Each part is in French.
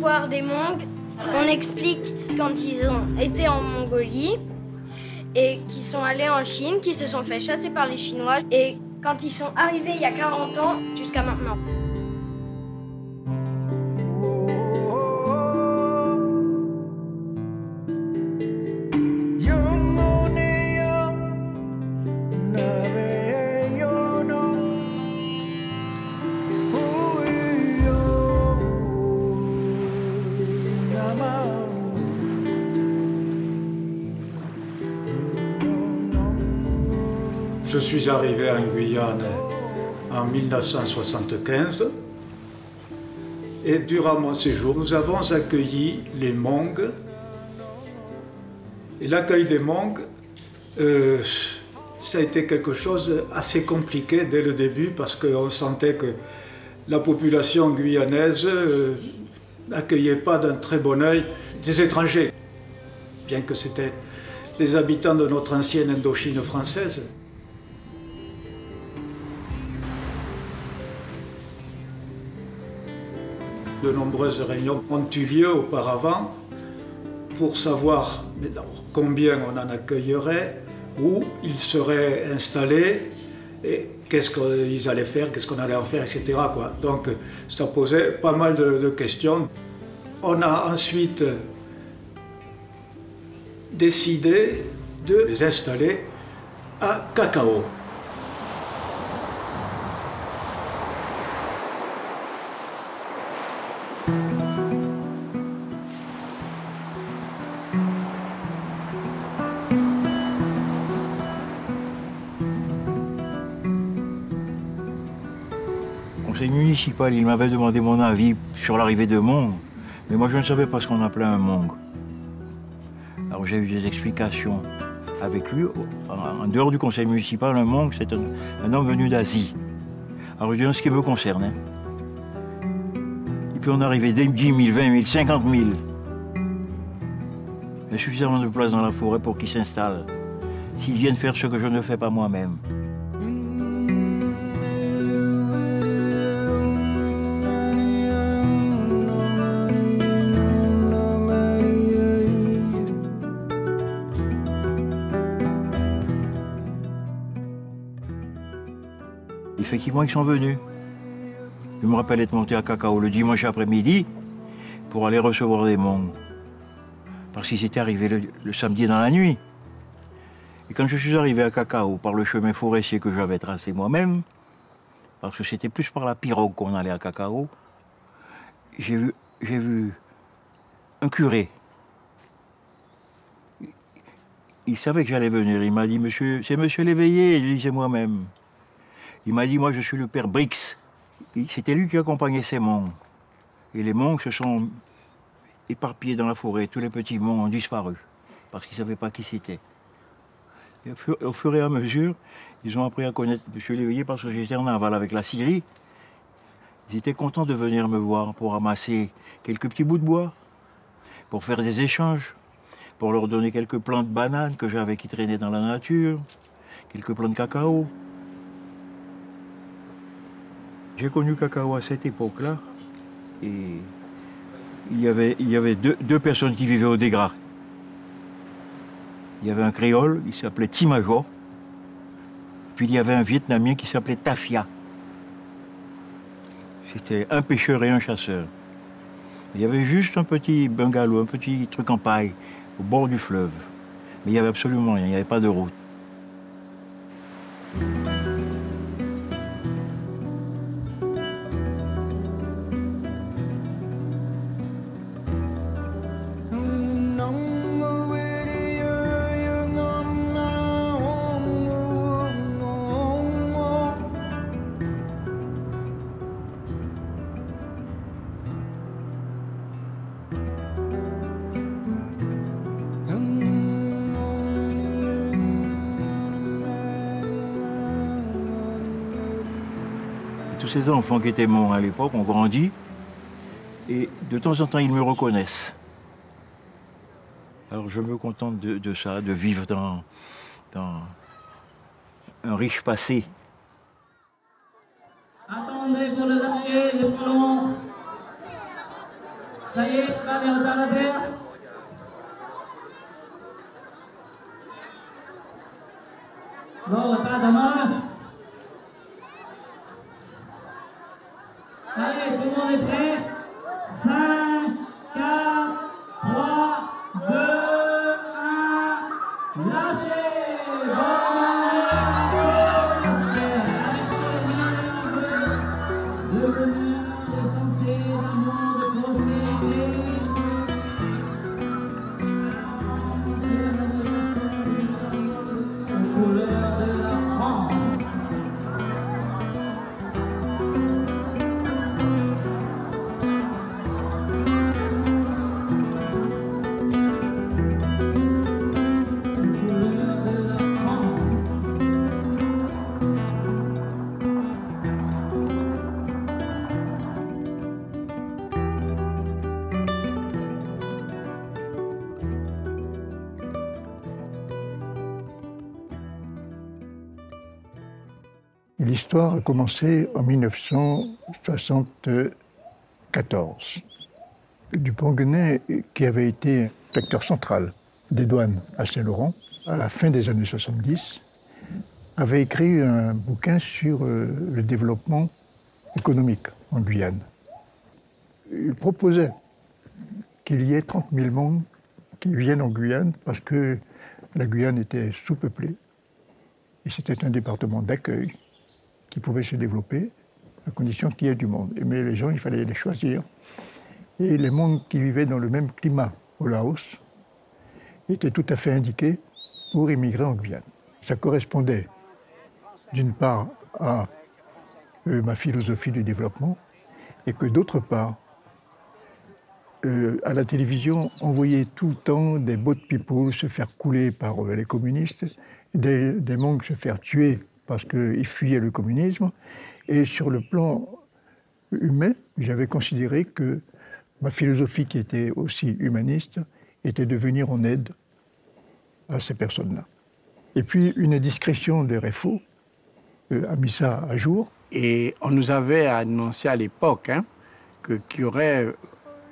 l'histoire des Mongs. On explique quand ils ont été en Mongolie et qu'ils sont allés en Chine, qu'ils se sont fait chasser par les Chinois et quand ils sont arrivés il y a 40 ans jusqu'à maintenant. Je suis arrivé en Guyane en 1975 et durant mon séjour, nous avons accueilli les Mongs. Et l'accueil des Mongs, ça a été quelque chose d'assez compliqué dès le début parce qu'on sentait que la population guyanaise n'accueillait pas d'un très bon œil des étrangers, bien que c'était les habitants de notre ancienne Indochine française. De nombreuses réunions ont eu lieu auparavant pour savoir combien on en accueillerait, où ils seraient installés, et qu'est-ce qu'ils allaient faire, qu'est-ce qu'on allait en faire, etc. Donc ça posait pas mal de questions. On a ensuite décidé de les installer à Cacao. Le conseil municipal, il m'avait demandé mon avis sur l'arrivée de Mongs, mais moi je ne savais pas ce qu'on appelait un Mong. Alors j'ai eu des explications avec lui. En dehors du conseil municipal, un Mong, c'est un homme venu d'Asie. Alors je dis en ce qui me concerne. Il peut en arriver 10 000, 20 000, 50 000. Il y a suffisamment de place dans la forêt pour qu'ils s'installent, s'ils viennent faire ce que je ne fais pas moi-même. Effectivement, ils sont venus. Je me rappelle être monté à Cacao le dimanche après-midi pour aller recevoir des Mongs. Parce qu'ils étaient arrivés le samedi dans la nuit. Et quand je suis arrivé à Cacao par le chemin forestier que j'avais tracé moi-même, parce que c'était plus par la pirogue qu'on allait à Cacao, j'ai vu un curé. Il savait que j'allais venir. Il m'a dit, monsieur, c'est monsieur l'éveillé. Je lui ai dit, c'est moi-même. Il m'a dit, moi, je suis le père Brix. C'était lui qui accompagnait ces Mongs. Et les Mongs se sont éparpillés dans la forêt. Tous les petits Mongs ont disparu, parce qu'ils ne savaient pas qui c'était. Au fur et à mesure, ils ont appris à connaître M. Léveillé parce que j'étais en aval avec la Syrie. Ils étaient contents de venir me voir pour ramasser quelques petits bouts de bois, pour faire des échanges, pour leur donner quelques plants de bananes que j'avais qui traînaient dans la nature, quelques plants de cacao. J'ai connu Cacao à cette époque-là, et il y avait deux personnes qui vivaient au Dégras. Il y avait un créole qui s'appelait Timajo, puis il y avait un Vietnamien qui s'appelait Tafia. C'était un pêcheur et un chasseur. Il y avait juste un petit bungalow, un petit truc en paille, au bord du fleuve. Mais il n'y avait absolument rien, il n'y avait pas de route. Tous ces enfants qui étaient morts à l'époque ont grandi et de temps en temps ils me reconnaissent. Alors je me contente de ça, de vivre dans un riche passé. Attendez pour les appuyer, les colons. Ça y est, caméra laser. Bon, pas de main. Allez, tout le monde est prêt? 5, 4, 3, 2, 1, lâchez! L'histoire a commencé en 1974. Dupont-Guenet, qui avait été acteur central des douanes à Saint-Laurent, à la fin des années 70, avait écrit un bouquin sur le développement économique en Guyane. Il proposait qu'il y ait 30 000 monde qui viennent en Guyane parce que la Guyane était sous-peuplée et c'était un département d'accueil qui pouvait se développer à condition qu'il y ait du monde. Mais les gens, il fallait les choisir. Et les mondes qui vivaient dans le même climat au Laos étaient tout à fait indiqués pour immigrer en Guyane. Ça correspondait d'une part à ma philosophie du développement et que d'autre part, à la télévision, on voyait tout le temps des boat people se faire couler par les communistes, des monks se faire tuer parce qu'ils fuyaient le communisme. Et sur le plan humain, j'avais considéré que ma philosophie, qui était aussi humaniste, était de venir en aide à ces personnes-là. Et puis, une discrétion de RFO a mis ça à jour. Et on nous avait annoncé à l'époque qu'il y aurait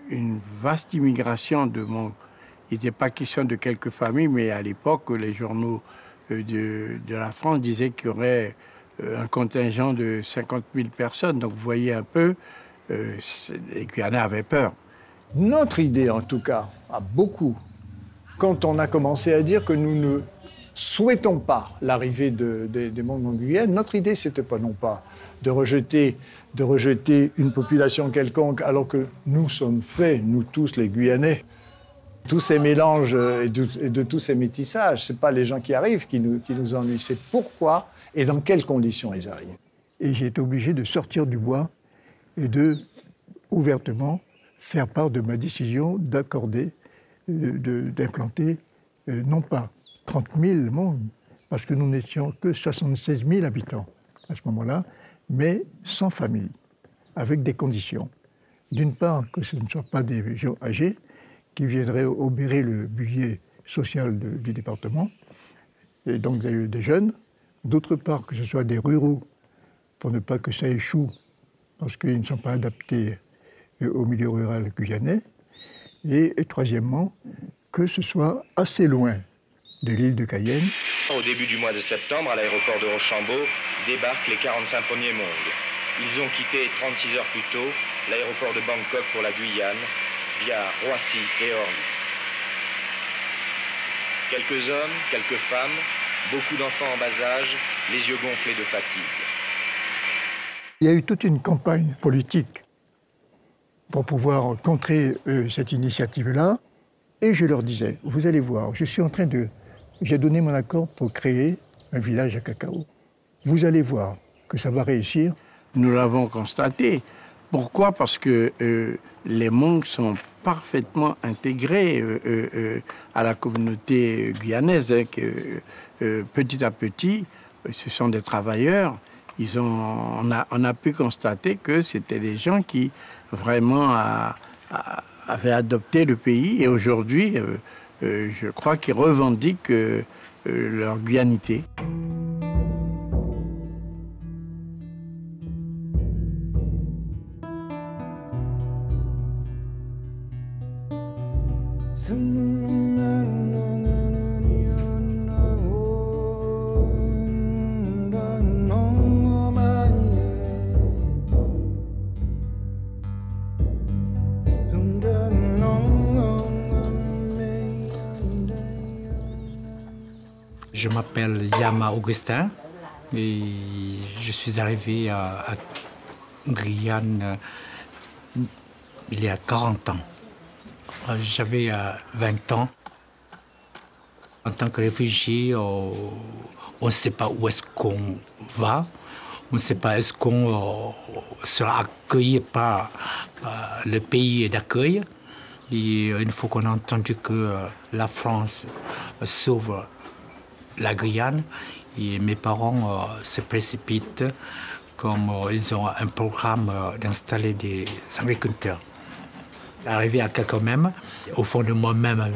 une vaste immigration de monde. Il n'était pas question de quelques familles, mais à l'époque, les journaux de la France disaient qu'il y aurait un contingent de 50 000 personnes. Donc vous voyez un peu, les Guyanais avaient peur. Notre idée, en tout cas, a beaucoup. Quand on a commencé à dire que nous ne souhaitons pas l'arrivée des mondes en Guyane, notre idée, c'était pas non pas de rejeter une population quelconque, alors que nous sommes faits, nous tous les Guyanais, tous ces mélanges et de tous ces métissages. C'est pas les gens qui arrivent qui nous ennuient, c'est pourquoi et dans quelles conditions ils arrivent. Et j'ai été obligé de sortir du bois et de, ouvertement, faire part de ma décision d'accorder, d'implanter, non pas 30 000 mondes, parce que nous n'étions que 76 000 habitants à ce moment-là, mais sans famille, avec des conditions. D'une part, que ce ne soient pas des gens âgés qui viendraient obérer le budget social du département, et donc des jeunes. D'autre part, que ce soit des ruraux, pour ne pas que ça échoue, parce qu'ils ne sont pas adaptés au milieu rural guyanais. Et troisièmement, que ce soit assez loin de l'île de Cayenne. Au début du mois de septembre, à l'aéroport de Rochambeau, débarquent les 45 premiers mondes. Ils ont quitté 36 heures plus tôt l'aéroport de Bangkok pour la Guyane, via Roissy et Orly. Quelques hommes, quelques femmes, beaucoup d'enfants en bas âge, les yeux gonflés de fatigue. Il y a eu toute une campagne politique pour pouvoir contrer cette initiative-là. Et je leur disais, vous allez voir, j'ai donné mon accord pour créer un village à cacao. Vous allez voir que ça va réussir. Nous l'avons constaté. Pourquoi? Parce que les monks sont parfaitement intégrés à la communauté guyanaise. Petit à petit, ce sont des travailleurs. On a pu constater que c'était des gens qui vraiment avaient adopté le pays. Et aujourd'hui, je crois qu'ils revendiquent leur guyanité. Je m'appelle Yama Augustin et je suis arrivé à Guyane il y a 40 ans. J'avais 20 ans. En tant que réfugié, on ne sait pas où est-ce qu'on va. On ne sait pas est-ce qu'on sera accueilli par le pays d'accueil. Et une fois qu'on a entendu que la France sauve la Guyane, et mes parents se précipitent comme ils ont un programme d'installer des agriculteurs. Arrivé à quelque même, au fond de moi-même,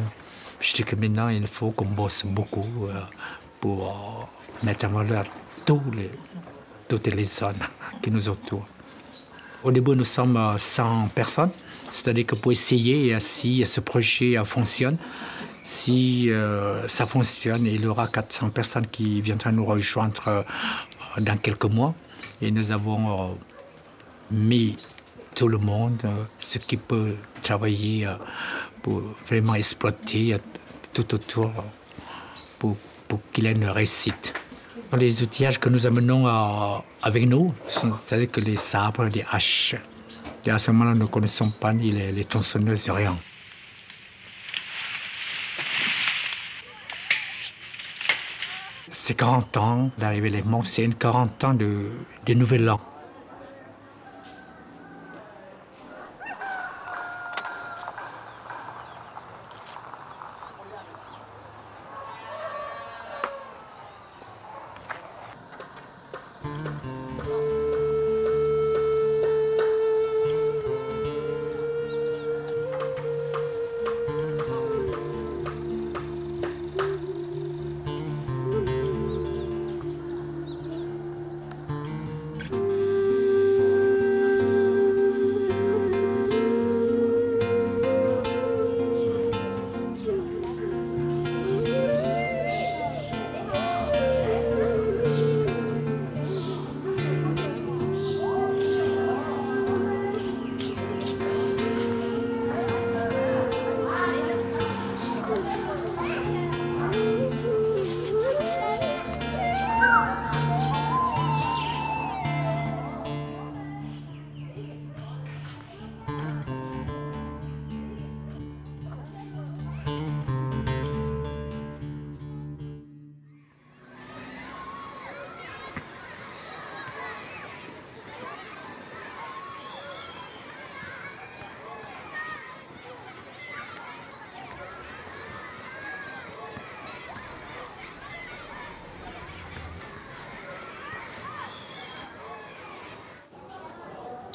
je dis que maintenant il faut qu'on bosse beaucoup pour mettre en valeur toutes les zones qui nous entourent. Au début, nous sommes 100 personnes, c'est-à-dire que pour essayer si ce projet fonctionne, si ça fonctionne, il y aura 400 personnes qui viendront nous rejoindre dans quelques mois. Et nous avons mis tout le monde, ce qui peut travailler pour vraiment exploiter tout autour pour qu'il ait une réussite. Les outillages que nous amenons avec nous, c'est-à-dire que les sabres, les haches. Et à ce moment-là, nous ne connaissons pas ni les tronçonneuses, rien. C'est 40 ans d'arrivée les monts, c'est une 40 ans de nouvel an.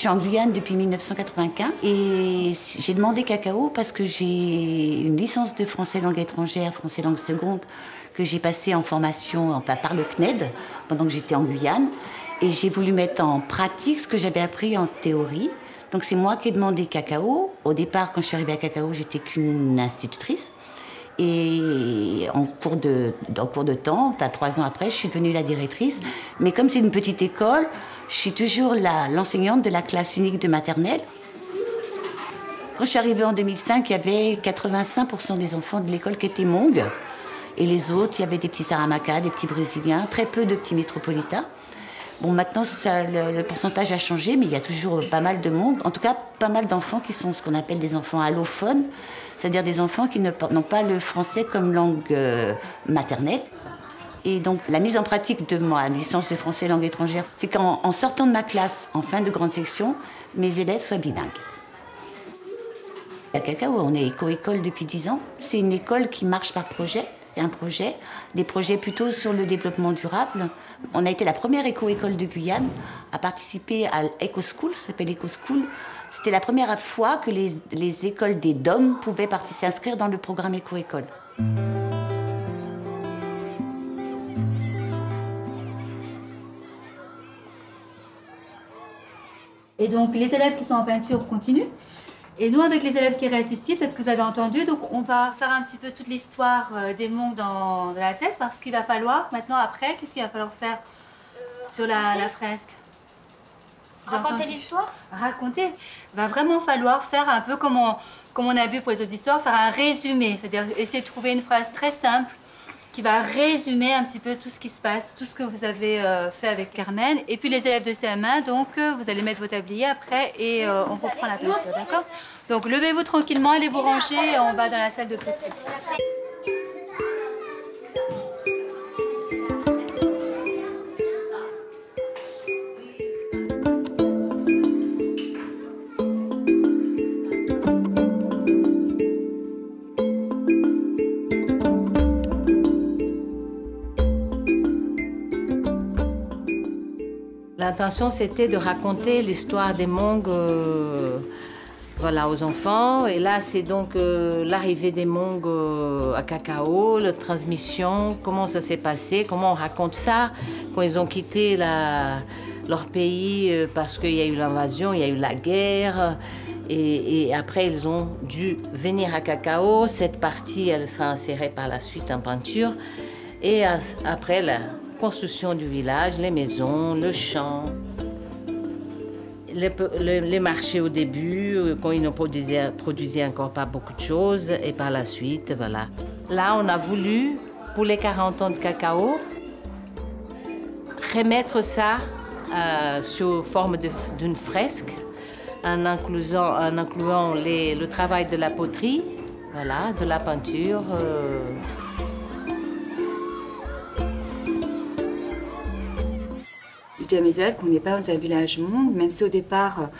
Je suis en Guyane depuis 1995 et j'ai demandé Cacao parce que j'ai une licence de français langue étrangère, français langue seconde, que j'ai passée en formation par le CNED pendant que j'étais en Guyane. Et j'ai voulu mettre en pratique ce que j'avais appris en théorie. Donc c'est moi qui ai demandé Cacao. Au départ, quand je suis arrivée à Cacao, j'étais qu'une institutrice. Et en cours de temps, 3 ans après, je suis devenue la directrice. Mais comme c'est une petite école, je suis toujours l'enseignante de la classe unique de maternelle. Quand je suis arrivée en 2005, il y avait 85% des enfants de l'école qui étaient Hmong. Et les autres, il y avait des petits Saramacas, des petits Brésiliens, très peu de petits métropolitains. Bon, maintenant, le pourcentage a changé, mais il y a toujours pas mal de monde. En tout cas, pas mal d'enfants qui sont ce qu'on appelle des enfants allophones, c'est-à-dire des enfants qui n'ont pas le français comme langue maternelle. Et donc, la mise en pratique de ma licence de français langue étrangère, c'est qu'en sortant de ma classe, en fin de grande section, mes élèves soient bilingues. À Cacao, on est éco-école depuis 10 ans. C'est une école qui marche par projet. Des projets plutôt sur le développement durable. On a été la première éco-école de Guyane à participer à l'Eco-School, ça s'appelle Eco-School. C'était la première fois que les écoles des DOM pouvaient s'inscrire dans le programme éco-école. Et donc les élèves qui sont en peinture continuent. Et nous, avec les élèves qui restent ici, peut-être que vous avez entendu, donc on va faire un petit peu toute l'histoire des Hmong dans la tête, parce qu'il va falloir, maintenant, après, qu'est-ce qu'il va falloir faire sur la fresque? Raconter l'histoire? Raconter. Il va vraiment falloir faire un peu comme on a vu pour les autres histoires, faire un résumé, c'est-à-dire essayer de trouver une phrase très simple qui va résumer un petit peu tout ce qui se passe, tout ce que vous avez fait avec Carmen. Et puis les élèves de CM1, donc vous allez mettre vos tabliers après et on reprend la peinture, d'accord? Donc levez-vous tranquillement, allez vous ranger et on va dans la salle de peinture. L'intention, c'était de raconter l'histoire des Hmong voilà, aux enfants. Et là, c'est donc l'arrivée des Hmong à Cacao, la transmission, comment ça s'est passé, comment on raconte ça, quand ils ont quitté leur pays parce qu'il y a eu l'invasion, il y a eu la guerre. Et après, ils ont dû venir à Cacao. Cette partie, elle sera insérée par la suite en peinture. Et après, la construction du village, les maisons, le champ, les marchés au début, quand ils ne produisaient encore pas beaucoup de choses, et par la suite, voilà. Là, on a voulu, pour les 40 ans de Cacao, remettre ça sous forme d'une fresque, en incluant le travail de la poterie, voilà, de la peinture. Je dis à mes élèves qu'on n'est pas dans un village Hmong, même si au départ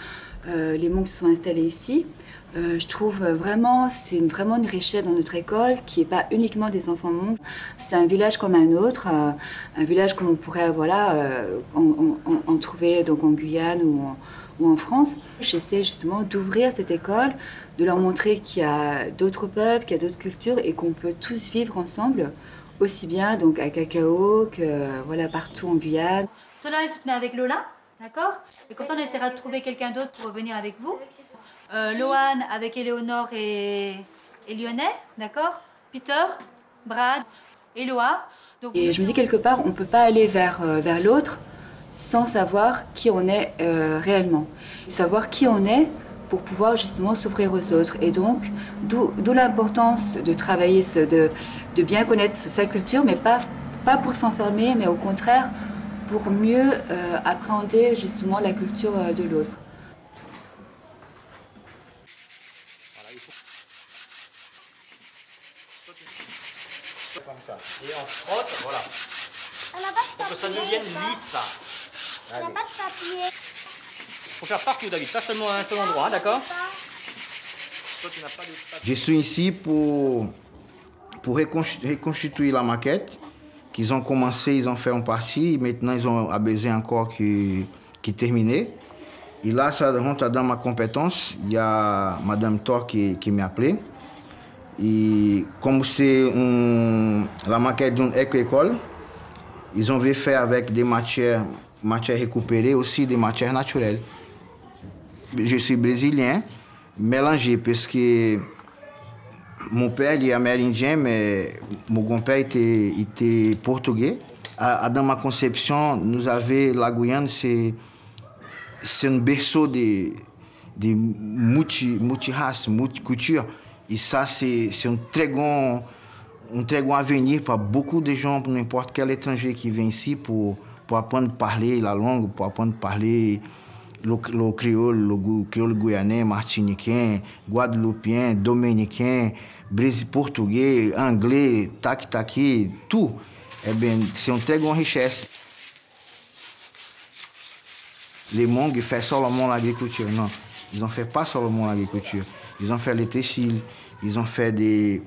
les Hmongs se sont installés ici. Je trouve vraiment, c'est vraiment une richesse dans notre école qui n'est pas uniquement des enfants Hmong. C'est un village comme un autre, un village comme on pourrait voilà, en trouver donc, en Guyane ou en France. J'essaie justement d'ouvrir cette école, de leur montrer qu'il y a d'autres peuples, qu'il y a d'autres cultures et qu'on peut tous vivre ensemble, aussi bien donc, à Cacao que voilà, partout en Guyane. Solal, tu te mets avec Lola, d'accord? Et comme ça, on essaiera de trouver quelqu'un d'autre pour venir avec vous. Loane avec Éléonore et Lyonnais, d'accord? Peter, Brad, Eloa. Donc, et je me dis quelque part, on ne peut pas aller vers l'autre sans savoir qui on est réellement. Savoir qui on est pour pouvoir justement s'ouvrir aux autres. Et donc, d'où l'importance de travailler, de bien connaître sa culture, mais pas pour s'enfermer, mais au contraire, pour mieux appréhender justement la culture de l'autre. Comme ça. Et on frotte, voilà. Pour que ça devienne lisse. On n'a pas de papier. Faut faire partout, David, pas seulement à un seul endroit, d'accord? Je suis ici pour reconstituer la maquette qu'ils ont commencé, ils ont fait en partie, maintenant ils ont besoin encore qui terminer. Et là, ça rentre dans ma compétence. Il y a Madame Thor qui m'a appelé. Et comme c'est la maquette d'une éco-école, ils ont fait avec des matières récupérées, aussi des matières naturelles. Je suis brésilien, mélangé, parce que mon père il est amérindien, mais mon grand-père était portugais. Dans ma conception, nous avions la Guyane, c'est un berceau de multi-races, multi-cultures. Et ça, c'est un très grand avenir pour beaucoup de gens, pour n'importe quel étranger qui vient ici pour apprendre à parler la langue, pour apprendre à parler le créole guyanais, martiniquais, guadeloupéen, dominicain, portugais, anglais, taki-taki, tout. Eh bien, c'est une très grande richesse. Les Hmong font seulement l'agriculture. Non, ils n'ont fait pas seulement l'agriculture. Ils ont fait les textiles, ils ont fait des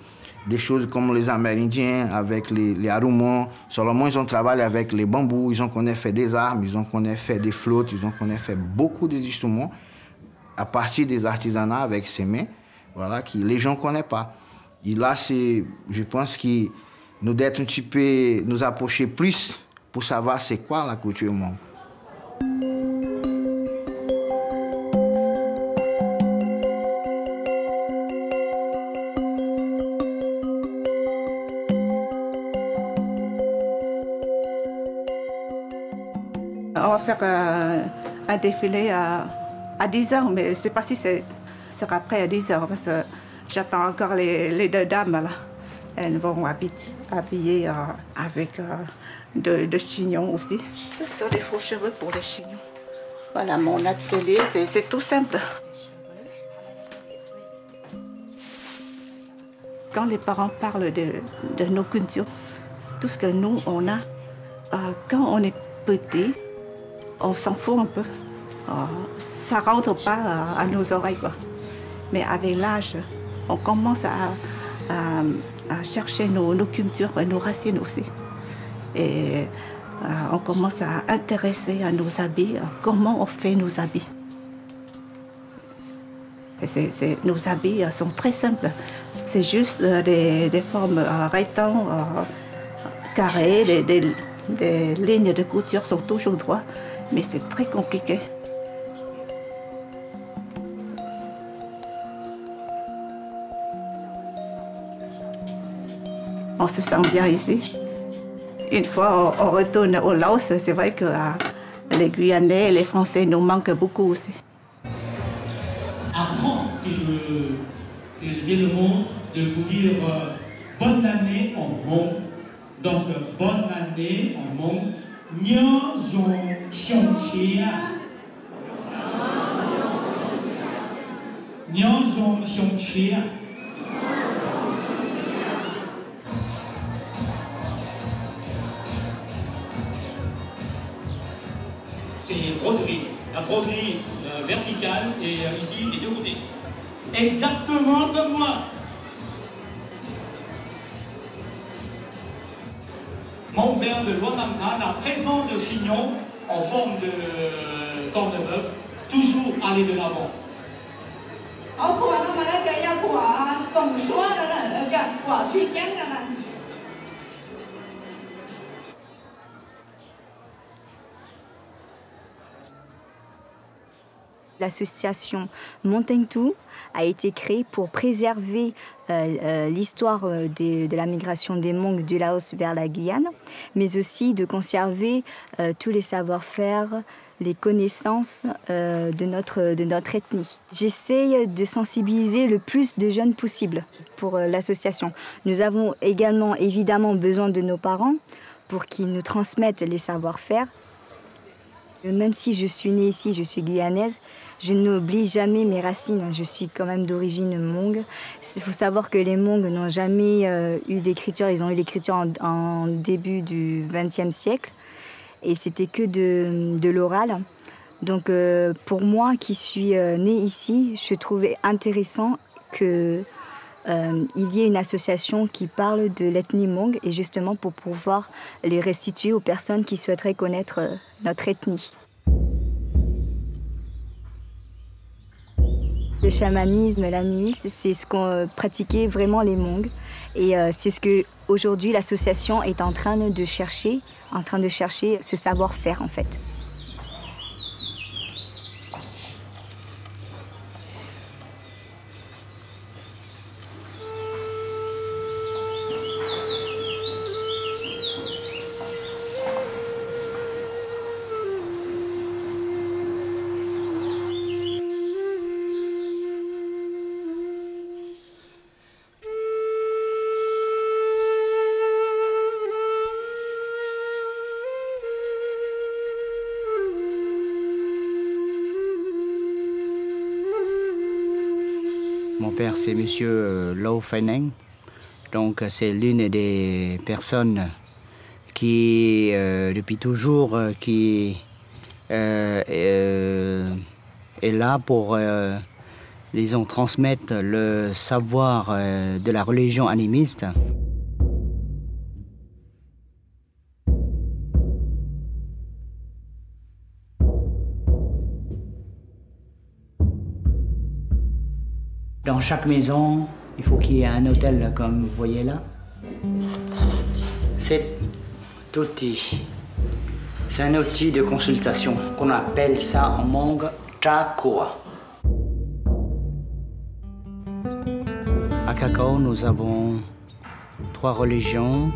choses comme les Amérindiens avec les Arumans. Seulement, ils ont travaillé avec les bambous, ils ont fait des armes, ils ont fait des flottes, ils ont fait beaucoup d'instruments à partir des artisanats avec ses mains, voilà, que les gens ne connaissent pas. Et là, je pense que nous devons un petit peu nous approcher plus pour savoir c'est quoi la culture Hmong. va faire un défilé à 10h, mais je ne sais pas si ce sera prêt à 10h, parce que j'attends encore les deux dames, là. Elles vont habiller avec de chignons aussi. Ce sont des faux cheveux pour les chignons. Voilà, mon atelier, c'est tout simple. Quand les parents parlent de nos cultures, tout ce que nous, on a, quand on est petit, on s'en fout un peu. Ça ne rentre pas à nos oreilles, quoi. Mais avec l'âge, on commence à chercher nos cultures, nos racines aussi. Et on commence à intéresser à nos habits, comment on fait nos habits. Et nos habits sont très simples. C'est juste des formes rectangles, carrées, des lignes de couture sont toujours droites, mais c'est très compliqué. On se sent bien ici. Une fois on retourne au Laos, c'est vrai que les Guyanais et les Français nous manquent beaucoup aussi. Avant, si j'ai bien le mot, de vous dire bonne année en Hmong. Donc, bonne année en Hmong. Nyo Jong Xiong Chia. Nyo Jong Xiong Chia. C'est broderie. La broderie verticale et ici des deux côtés. Exactement comme moi. Mon verre de Luanangkan à présent de chignon en forme de corne de bœuf, toujours aller de l'avant. L'association Montengtou a été créée pour préserver l'histoire de la migration des Hmong du Laos vers la Guyane, mais aussi de conserver tous les savoir-faire, les connaissances de notre ethnie. J'essaye de sensibiliser le plus de jeunes possible pour l'association. Nous avons également évidemment besoin de nos parents pour qu'ils nous transmettent les savoir-faire. Même si je suis née ici, je suis guyanaise, je n'oublie jamais mes racines. Je suis quand même d'origine Hmong. Il faut savoir que les Hmong n'ont jamais eu d'écriture. Ils ont eu l'écriture en début du XXe siècle. Et c'était que de l'oral. Donc pour moi qui suis née ici, je trouvais intéressant qu'il y ait une association qui parle de l'ethnie Hmong et justement pour pouvoir les restituer aux personnes qui souhaiteraient connaître notre ethnie. Le chamanisme, l'animisme, c'est ce qu'ont pratiqué vraiment les Hmong. Et c'est ce que aujourd'hui l'association est en train de chercher ce savoir-faire en fait. Mon père, c'est monsieur Lau Phaineng. Donc, c'est l'une des personnes qui, depuis toujours, qui est là pour, disons, transmettre le savoir de la religion animiste. Dans chaque maison, il faut qu'il y ait un hôtel comme vous voyez là. Cet outil, c'est un outil de consultation qu'on appelle ça en Hmong Chakoa. À Cacao, nous avons 3 religions,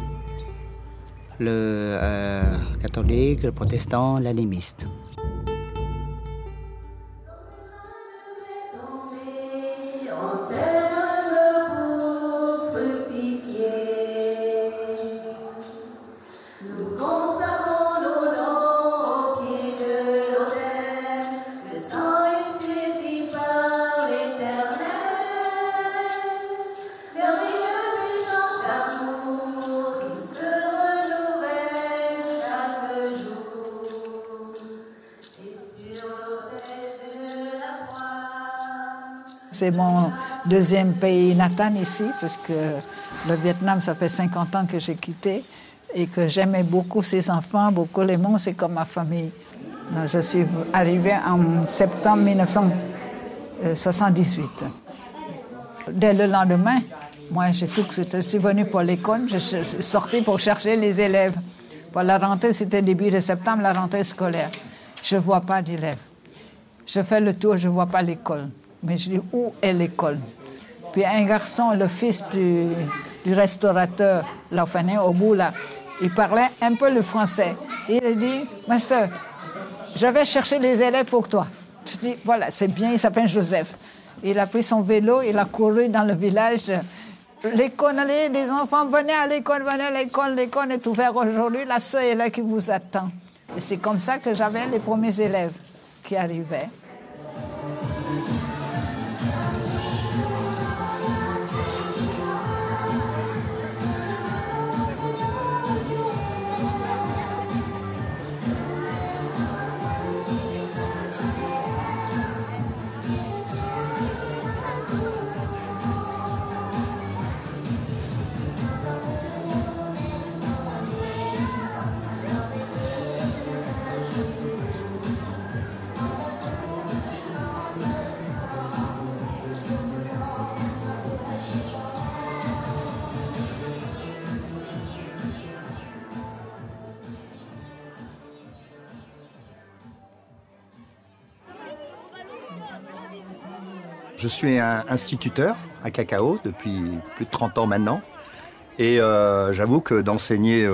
le catholique, le protestant, l'animiste. C'est mon deuxième pays natal ici, parce que le Vietnam, ça fait 50 ans que j'ai quitté et que j'aimais beaucoup ces enfants, beaucoup les Hmong, c'est comme ma famille. Je suis arrivée en septembre 1978. Dès le lendemain, moi, je suis venue pour l'école, je suis sortie pour chercher les élèves. Pour la rentrée, c'était début de septembre, la rentrée scolaire. Je ne vois pas d'élèves. Je fais le tour, je ne vois pas l'école. Mais je dis, où est l'école? Puis un garçon, le fils du restaurateur, Lau Phan Eng, au bout là, il parlait un peu le français. Il a dit, ma soeur, je vais chercher les élèves pour toi. Je dis, voilà, c'est bien, il s'appelle Joseph. Il a pris son vélo, il a couru dans le village. L'école, allez, les enfants, venez à l'école, l'école est ouverte aujourd'hui, la soeur est là qui vous attend. Et c'est comme ça que j'avais les premiers élèves qui arrivaient. Je suis un instituteur à Cacao depuis plus de 30 ans maintenant. Et j'avoue que d'enseigner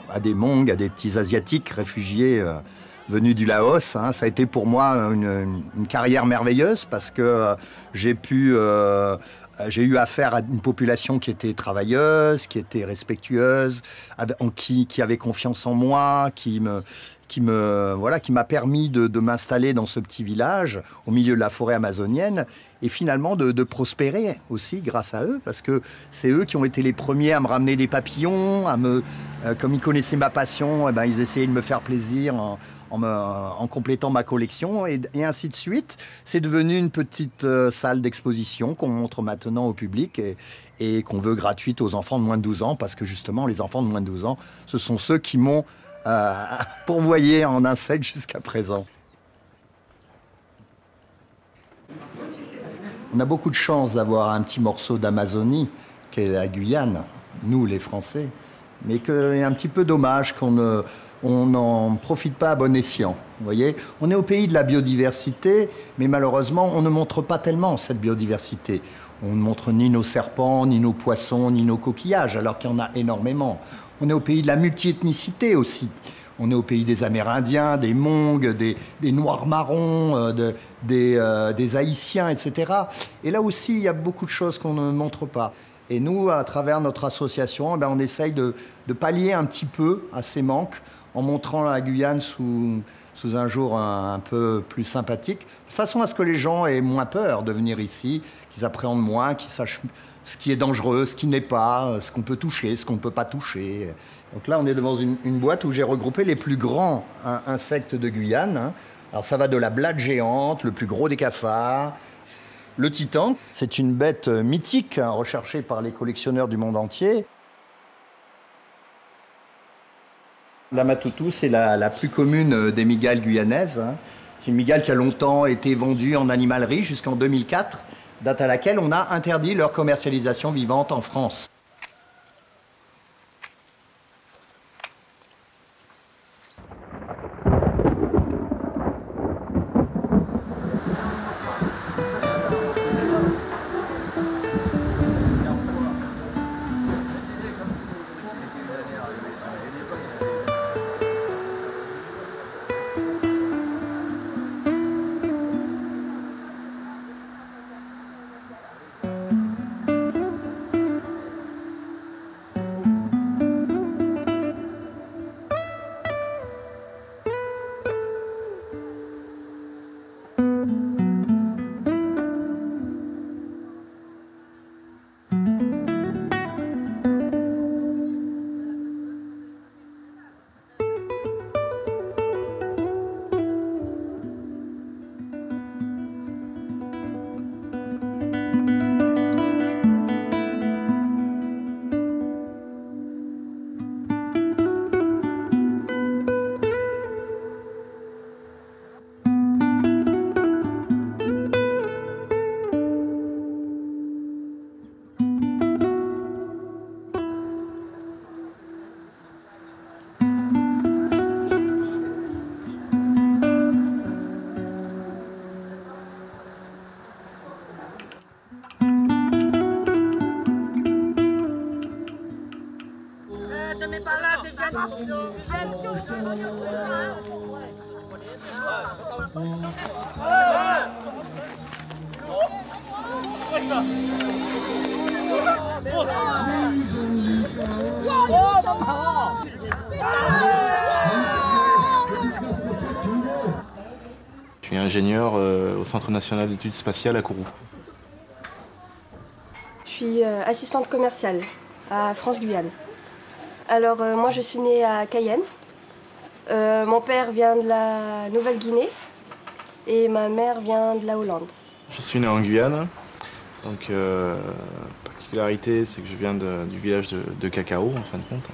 à des Hmong, à des petits Asiatiques réfugiés venus du Laos, hein, ça a été pour moi une carrière merveilleuse parce que j'ai eu affaire à une population qui était travailleuse, qui était respectueuse, qui avait confiance en moi, qui m'a permis de m'installer dans ce petit village au milieu de la forêt amazonienne et finalement de prospérer aussi grâce à eux parce que c'est eux qui ont été les premiers à me ramener des papillons, comme ils connaissaient ma passion, ils essayaient de me faire plaisir en complétant ma collection et ainsi de suite. C'est devenu une petite salle d'exposition qu'on montre maintenant au public et qu'on veut gratuite aux enfants de moins de 12 ans parce que justement les enfants de moins de 12 ans, ce sont ceux qui m'ont pourvoyé en insectes jusqu'à présent. On a beaucoup de chance d'avoir un petit morceau d'Amazonie, qui est la Guyane, nous les Français, mais qu'il y a un petit peu dommage qu'on n'en profite pas à bon escient. Vous voyez, on est au pays de la biodiversité, mais malheureusement, on ne montre pas tellement cette biodiversité. On ne montre ni nos serpents, ni nos poissons, ni nos coquillages, alors qu'il y en a énormément. On est au pays de la multiethnicité aussi. On est au pays des Amérindiens, des Hmong, des Noirs marrons, des Haïtiens, etc. Et là aussi, il y a beaucoup de choses qu'on ne montre pas. Et nous, à travers notre association, on essaye de pallier un petit peu à ces manques en montrant la Guyane sous un jour un peu plus sympathique, de façon à ce que les gens aient moins peur de venir ici, qu'ils appréhendent moins, qu'ils sachent ce qui est dangereux, ce qui n'est pas, ce qu'on peut toucher, ce qu'on ne peut pas toucher. Donc là, on est devant une boîte où j'ai regroupé les plus grands insectes de Guyane. Hein. Alors ça va de la blade géante, le plus gros des cafards, le titan. C'est une bête mythique, hein, recherchée par les collectionneurs du monde entier. La matoutou, c'est la plus commune des mygales guyanaises. Hein. C'est une mygale qui a longtemps été vendue en animalerie jusqu'en 2004, date à laquelle on a interdit leur commercialisation vivante en France. Je suis ingénieur au Centre national d'études spatiales à Kourou. Je suis assistante commerciale à France-Guyane. Alors moi je suis née à Cayenne. Mon père vient de la Nouvelle-Guinée et ma mère vient de la Hollande. Je suis né en Guyane. Donc particularité, c'est que je viens du village de Cacao en fin de compte.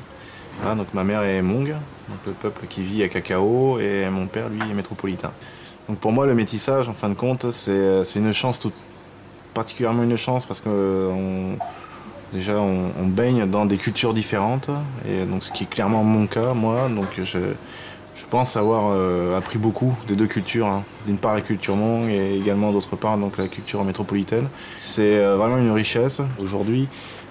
Voilà, donc ma mère est Hmong, donc le peuple qui vit à Cacao, et mon père lui est métropolitain. Donc pour moi le métissage en fin de compte c'est une chance, particulièrement une chance parce que déjà on baigne dans des cultures différentes, et donc ce qui est clairement mon cas moi, donc je pense avoir appris beaucoup des deux cultures, hein. D'une part la culture Hmong et également d'autre part donc la culture métropolitaine. C'est vraiment une richesse aujourd'hui.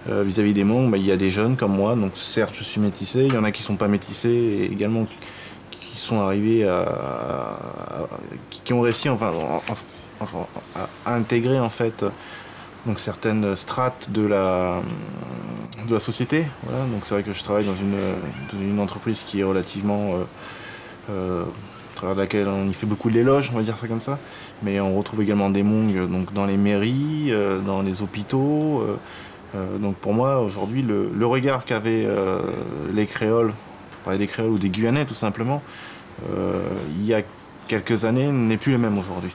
Vis-à-vis des Hmong, il y a des jeunes comme moi, donc certes je suis métissé, il y en a qui ne sont pas métissés et également qui sont arrivés qui ont réussi à intégrer en fait donc certaines strates de la société. Voilà, donc c'est vrai que je travaille dans une entreprise qui est relativement à travers laquelle on y fait beaucoup d'éloges, on va dire ça comme ça, mais on retrouve également des Hmong donc dans les mairies, dans les hôpitaux. Donc pour moi aujourd'hui le regard qu'avaient les créoles, pour parler des créoles ou des Guyanais tout simplement, il y a quelques années n'est plus le même aujourd'hui.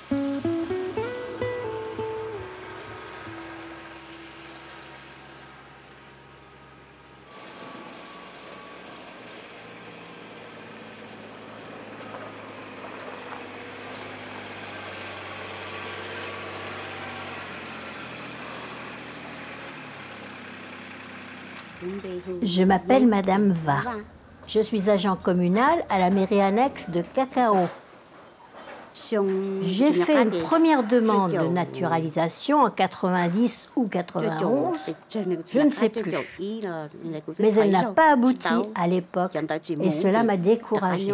Je m'appelle Madame Va. Je suis agent communal à la mairie annexe de Cacao. J'ai fait une première demande de naturalisation en 90 ou 91, je ne sais plus. Mais elle n'a pas abouti à l'époque et cela m'a découragée.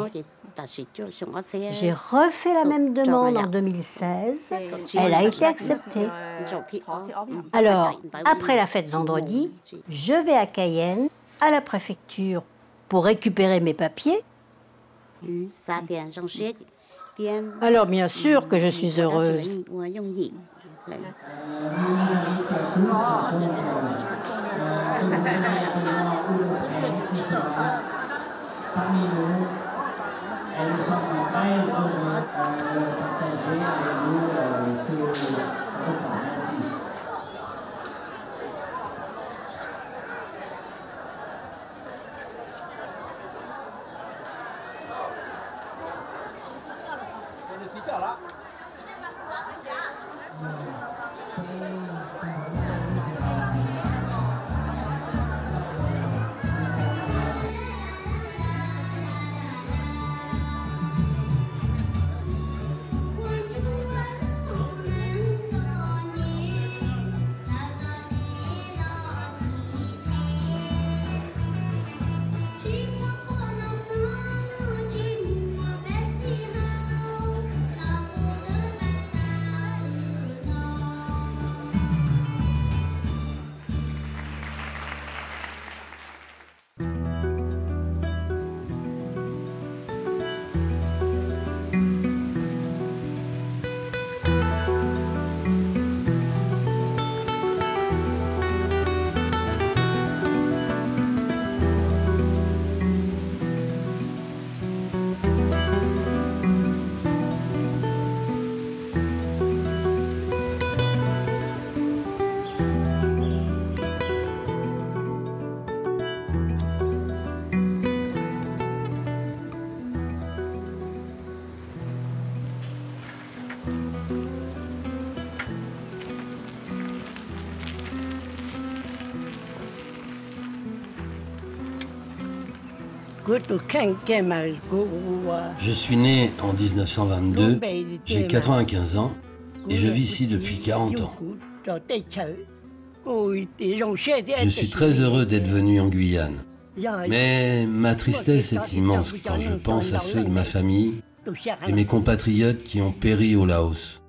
J'ai refait la même demande en 2016, elle a été acceptée. Alors, après la fête vendredi, je vais à Cayenne, à la préfecture, pour récupérer mes papiers. Alors bien sûr que je suis heureuse. Je suis né en 1922, j'ai 95 ans et je vis ici depuis 40 ans. Je suis très heureux d'être venu en Guyane. Mais ma tristesse est immense quand je pense à ceux de ma famille et mes compatriotes qui ont péri au Laos.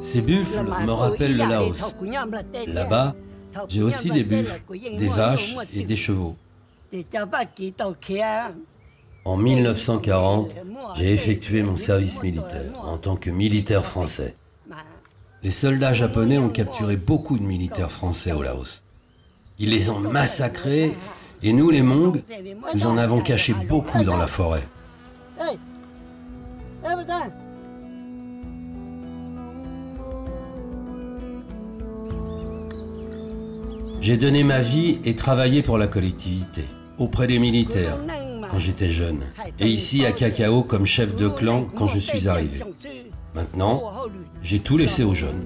Ces buffles me rappellent le Laos. Là-bas, j'ai aussi des buffles, des vaches et des chevaux. En 1940, j'ai effectué mon service militaire en tant que militaire français. Les soldats japonais ont capturé beaucoup de militaires français au Laos. Ils les ont massacrés et nous, les Mongs, nous en avons caché beaucoup dans la forêt. J'ai donné ma vie et travaillé pour la collectivité, auprès des militaires, quand j'étais jeune, et ici à Cacao comme chef de clan quand je suis arrivé. Maintenant, j'ai tout laissé aux jeunes.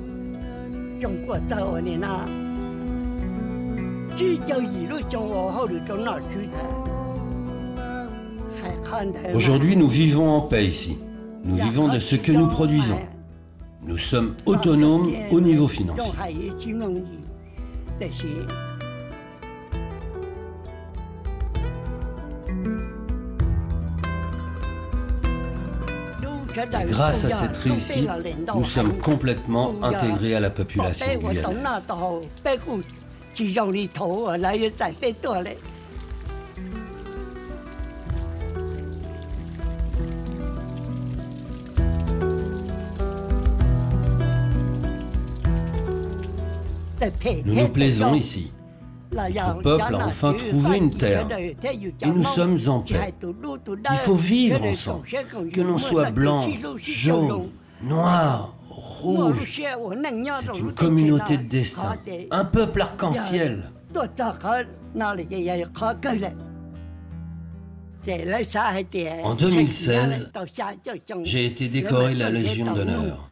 Aujourd'hui, nous vivons en paix ici. Nous vivons de ce que nous produisons. Nous sommes autonomes au niveau financier. Et grâce à cette réussite, nous sommes complètement intégrés à la population guyanaise. Nous nous plaisons ici. Notre peuple a enfin trouvé une terre et nous sommes en paix. Il faut vivre ensemble, que l'on soit blanc, jaune, noir, rouge. C'est une communauté de destin, un peuple arc-en-ciel. En 2016, j'ai été décoré de la Légion d'honneur.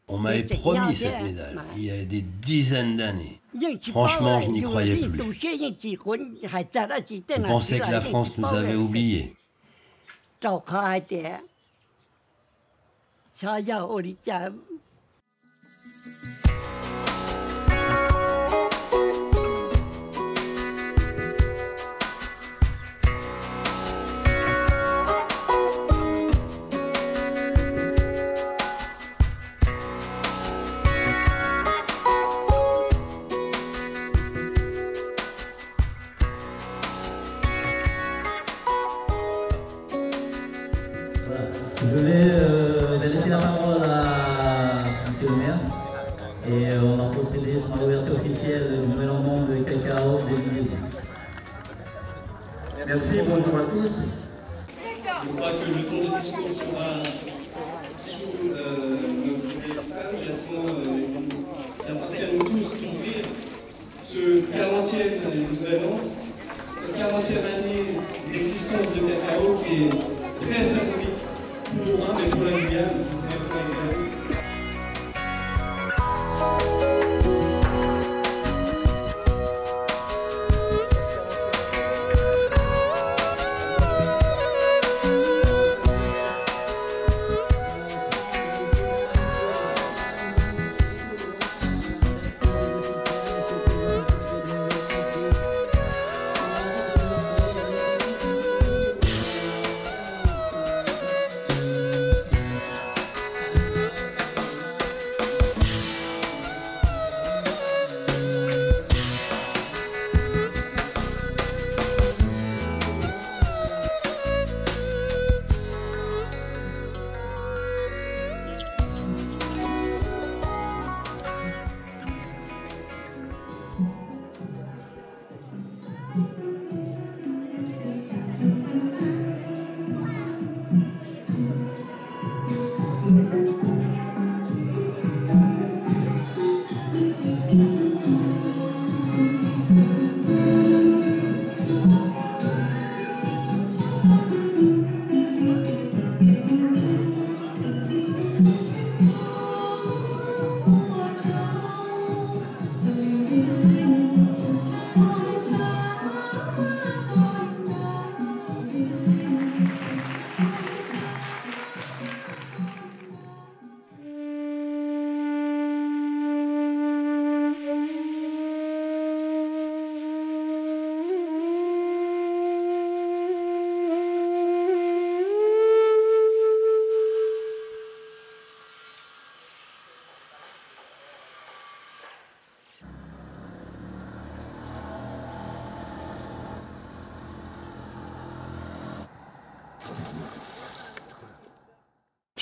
On m'avait promis cette médaille il y a des dizaines d'années. Franchement, je n'y croyais plus. Je pensais que la France nous avait oubliés. Je vais laisser la parole à M. le maire et on va procéder à l'ouverture officielle du nouvel monde de Cacao de l'Église. Merci, bonjour à tous. Je crois que le temps de discours sera sous notre message. Maintenant, il appartient à nous tous d'ouvrir ce 40e nouvel an, cette 40e année d'existence de Cacao qui est très symbolique pour nous et pour la Guyane.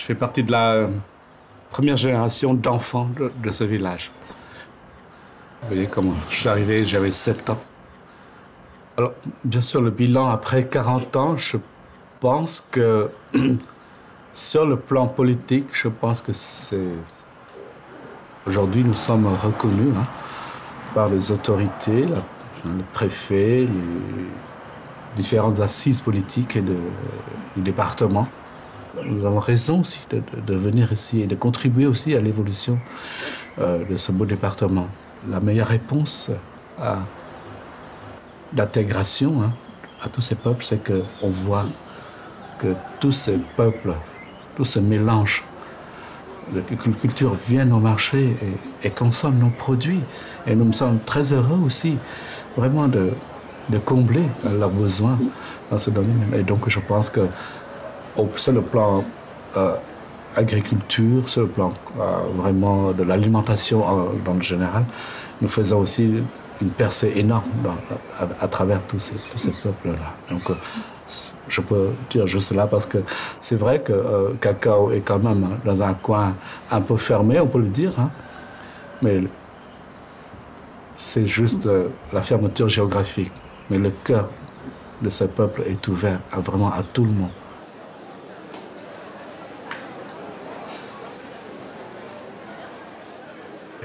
fais partie de la première génération d'enfants de ce village. Vous voyez comment je suis arrivé, j'avais 7 ans. Alors, bien sûr, le bilan après 40 ans, je pense que sur le plan politique, je pense que c'est... Aujourd'hui, nous sommes reconnus par les autorités, le préfet, les différentes assises politiques du département. Nous avons raison aussi de venir ici et de contribuer aussi à l'évolution de ce beau département. La meilleure réponse d'intégration à tous ces peuples, c'est qu'on voit que tous ces peuples, tous ces mélanges de culture viennent au marché et consomment nos produits. Et nous sommes très heureux aussi, vraiment, de combler leurs besoins dans ce domaine. Et donc, je pense que sur le plan agriculture, sur le plan vraiment de l'alimentation dans le général, nous faisons aussi une percée énorme à travers tous ces peuples-là. Donc, je peux dire juste là parce que c'est vrai que Cacao est quand même dans un coin un peu fermé, on peut le dire, mais c'est juste la fermeture géographique. Mais le cœur de ce peuple est ouvert vraiment à tout le monde.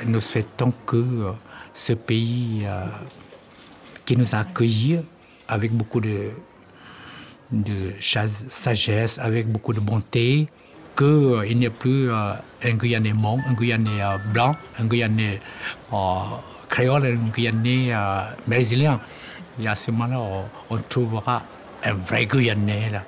Nous souhaitons que ce pays qui nous a accueillis avec beaucoup de sagesse, avec beaucoup de bonté, qu'il n'y ait plus un Guyanais Hmong, un Guyanais blanc, un Guyanais créole, un Guyanais brésilien. Et à ce moment-là, on trouvera un vrai Guyanais. Là.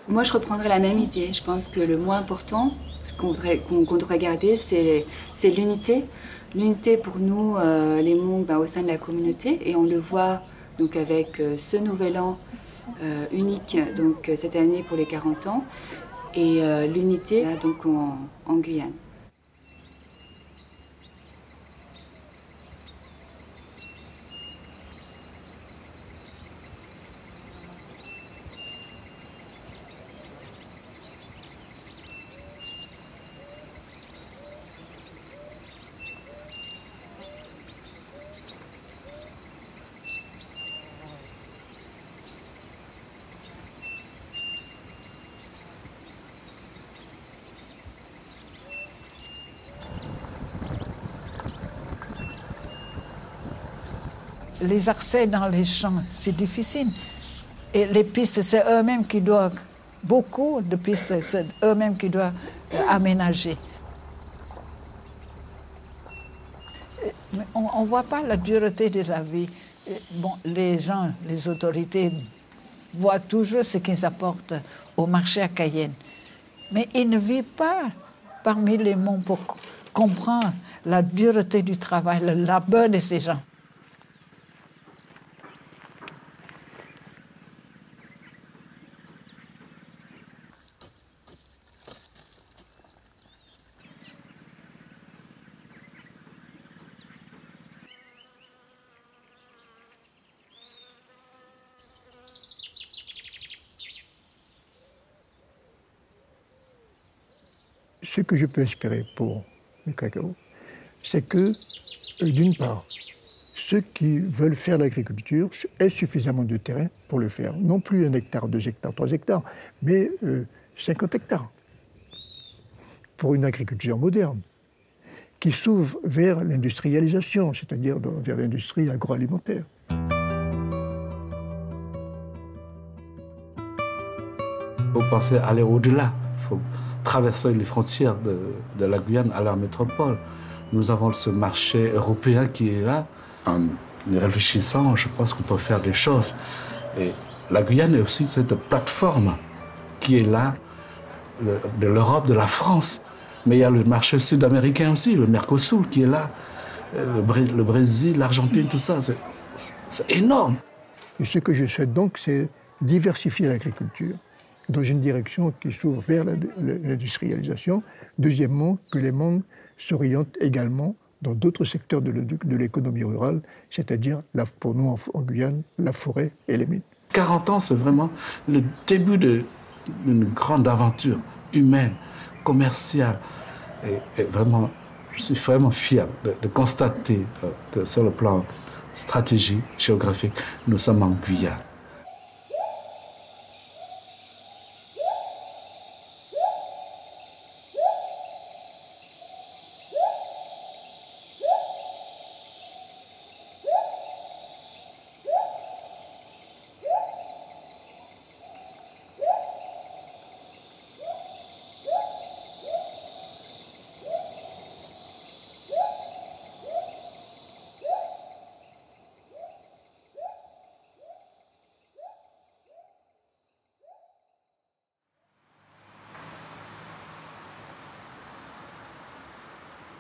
Moi, je reprendrai la même idée. Je pense que le moins important qu'on devrait garder, c'est l'unité. L'unité pour nous, les Hmong, au sein de la communauté. Et on le voit donc, avec ce nouvel an unique donc, cette année pour les 40 ans. Et l'unité donc en Guyane. Les accès dans les champs, c'est difficile. Et les pistes, c'est eux-mêmes qui doivent, beaucoup de pistes, c'est eux-mêmes qui doivent aménager. Mais on ne voit pas la dureté de la vie. Bon, les gens, les autorités voient toujours ce qu'ils apportent au marché à Cayenne. Mais ils ne vivent pas parmi les Hmong pour comprendre la dureté du travail, le labeur de ces gens. Ce que je peux espérer pour le cacao, c'est que, d'une part, ceux qui veulent faire l'agriculture aient suffisamment de terrain pour le faire. Non plus 1 hectare, 2 hectares, 3 hectares, mais 50 hectares. Pour une agriculture moderne, qui s'ouvre vers l'industrialisation, c'est-à-dire vers l'industrie agroalimentaire. Il faut penser à aller au-delà. Il faut traverser les frontières de la Guyane à la métropole. Nous avons ce marché européen qui est là. En y réfléchissant, je pense qu'on peut faire des choses. Et la Guyane est aussi cette plateforme qui est là, de l'Europe, de la France. Mais il y a le marché sud-américain aussi, le Mercosur qui est là, le Brésil, l'Argentine, tout ça. C'est énorme. Et ce que je souhaite donc, c'est diversifier l'agriculture dans une direction qui s'ouvre vers l'industrialisation. Deuxièmement, que les Hmong s'orientent également dans d'autres secteurs de l'économie rurale, c'est-à-dire, pour nous en Guyane, la forêt et les mines. 40 ans, c'est vraiment le début d'une grande aventure humaine commercial. Et vraiment, je suis vraiment fier de constater que sur le plan stratégique, géographique, nous sommes en Guyane.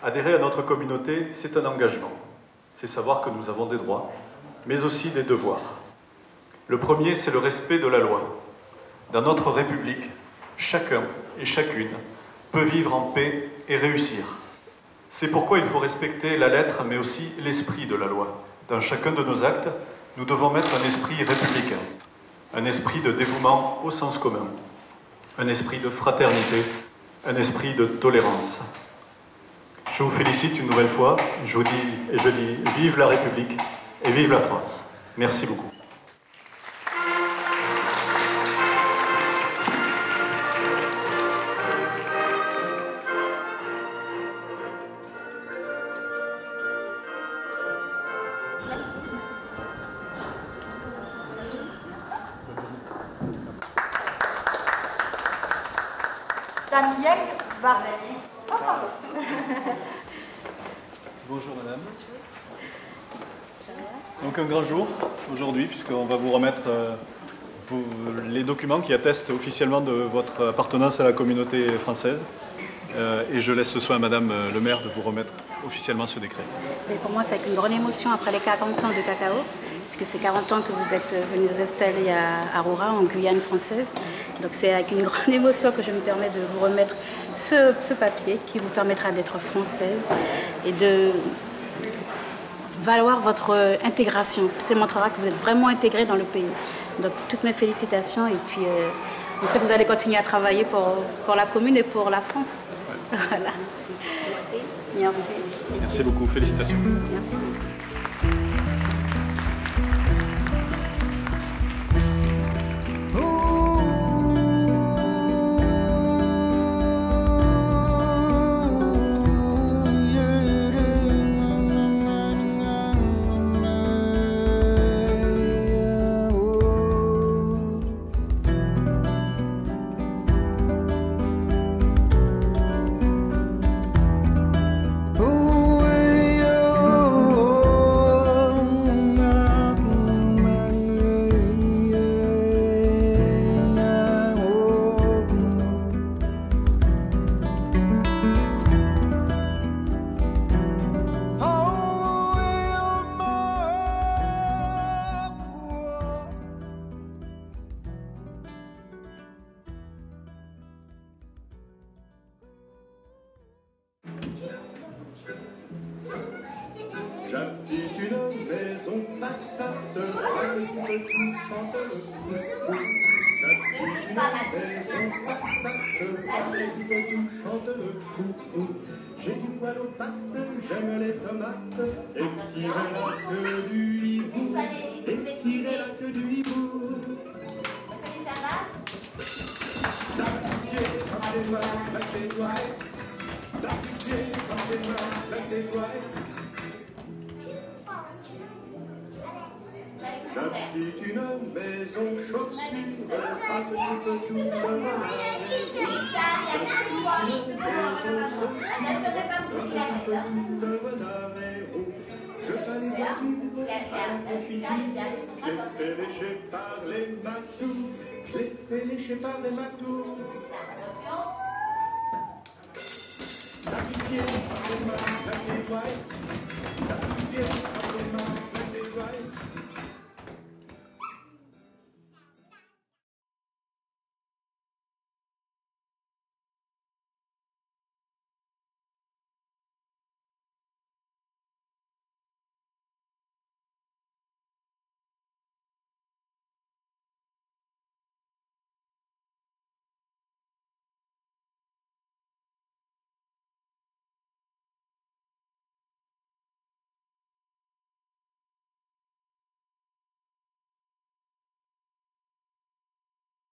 Adhérer à notre communauté, c'est un engagement. C'est savoir que nous avons des droits, mais aussi des devoirs. Le premier, c'est le respect de la loi. Dans notre République, chacun et chacune peut vivre en paix et réussir. C'est pourquoi il faut respecter la lettre, mais aussi l'esprit de la loi. Dans chacun de nos actes, nous devons mettre un esprit républicain, un esprit de dévouement au sens commun, un esprit de fraternité, un esprit de tolérance. Je vous félicite une nouvelle fois, je vous dis et je dis vive la République et vive la France. Merci beaucoup. Bonjour madame. Donc un grand jour aujourd'hui puisqu'on va vous remettre les documents qui attestent officiellement de votre appartenance à la communauté française. Et je laisse ce soin à madame le maire de vous remettre officiellement ce décret. Et pour moi c'est avec une grande émotion après les 40 ans de cacao, puisque c'est 40 ans que vous êtes venus vous installer à Roura en Guyane française. Donc c'est avec une grande émotion que je me permets de vous remettre ce papier qui vous permettra d'être française et de valoir votre intégration. Ça montrera que vous êtes vraiment intégré dans le pays. Donc toutes mes félicitations et puis on sait que vous allez continuer à travailler pour la commune et pour la France. Ouais. Voilà. Merci. Merci beaucoup, félicitations. Merci. J'habite une maison patate, un petit chanteur. J'habite une maison patate, un petit chanteur. J'ai du poil aux pattes, j'aime les tomates, et tirer la queue du hibou, et tirer la queue du hibou. D'appliquer par les mains, avec les doigts, d'appliquer par les mains, avec les doigts. J'habite une maison chaussure, passe toute je fais les voitures à la confiture, j'ai fait lécher par les matous, j'ai fait lécher par les matous. D'appliquer par les mains, avec les doigts.